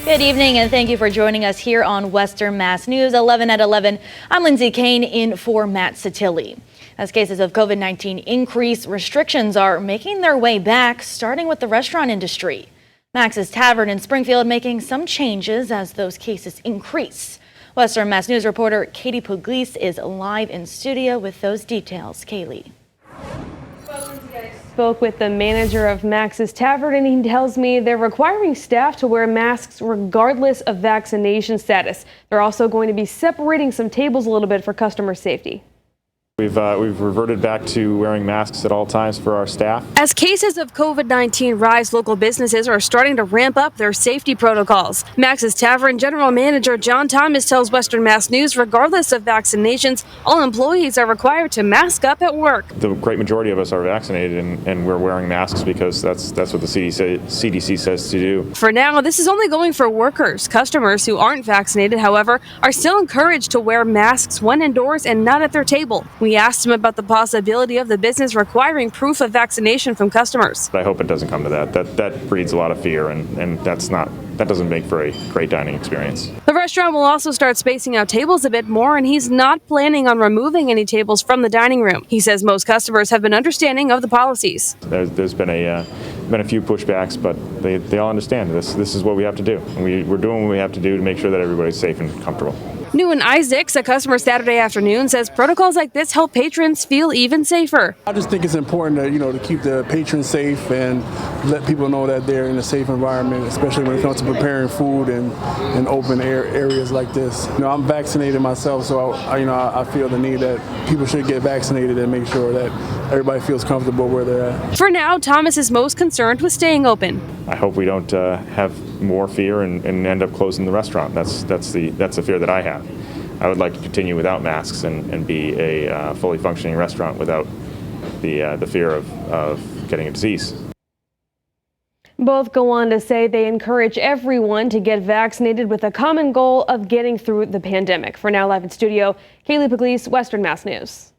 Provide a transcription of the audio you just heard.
Good evening and thank you for joining us here on Western Mass News 11 at 11. I'm Lindsay Kane in for Matt Satilli. As cases of COVID-19 increase, restrictions are making their way back, starting with the restaurant industry. Max's Tavern in Springfield making some changes as those cases increase. Western Mass News reporter Katie Pugliese is live in studio with those details. Kaylee. Spoke with the manager of Max's Tavern and he tells me they're requiring staff to wear masks regardless of vaccination status. They're also going to be separating some tables a little bit for customer safety. We've reverted back to wearing masks at all times for our staff. As cases of COVID-19 rise, local businesses are starting to ramp up their safety protocols. Max's Tavern General Manager John Thomas tells Western Mass News regardless of vaccinations, all employees are required to mask up at work. The great majority of us are vaccinated and we're wearing masks because that's what the CDC says to do. For now, this is only going for workers. Customers who aren't vaccinated, however, are still encouraged to wear masks when indoors and not at their table. We asked him about the possibility of the business requiring proof of vaccination from customers. I hope it doesn't come to that. That breeds a lot of fear and that doesn't make for a great dining experience. The restaurant will also start spacing out tables a bit more, and he's not planning on removing any tables from the dining room. He says most customers have been understanding of the policies. There's been a few pushbacks, but they all understand this is what we have to do. And we're doing what we have to do to make sure that everybody's safe and comfortable. Newen Isaacs, a customer Saturday afternoon, says protocols like this help patrons feel even safer. I just think it's important to keep the patrons safe and let people know that they're in a safe environment, especially when it comes to preparing food in open areas like this. I'm vaccinated myself, so I feel the need that people should get vaccinated and make sure that everybody feels comfortable where they're at. For now, Thomas is most concerned with staying open. I hope we don't have more fear and end up closing the restaurant. That's the fear that I have. I would like to continue without masks and be a fully functioning restaurant without the fear of getting a disease. Both go on to say they encourage everyone to get vaccinated with a common goal of getting through the pandemic. For now, live in studio, Kaylee Pugliese, Western Mass News.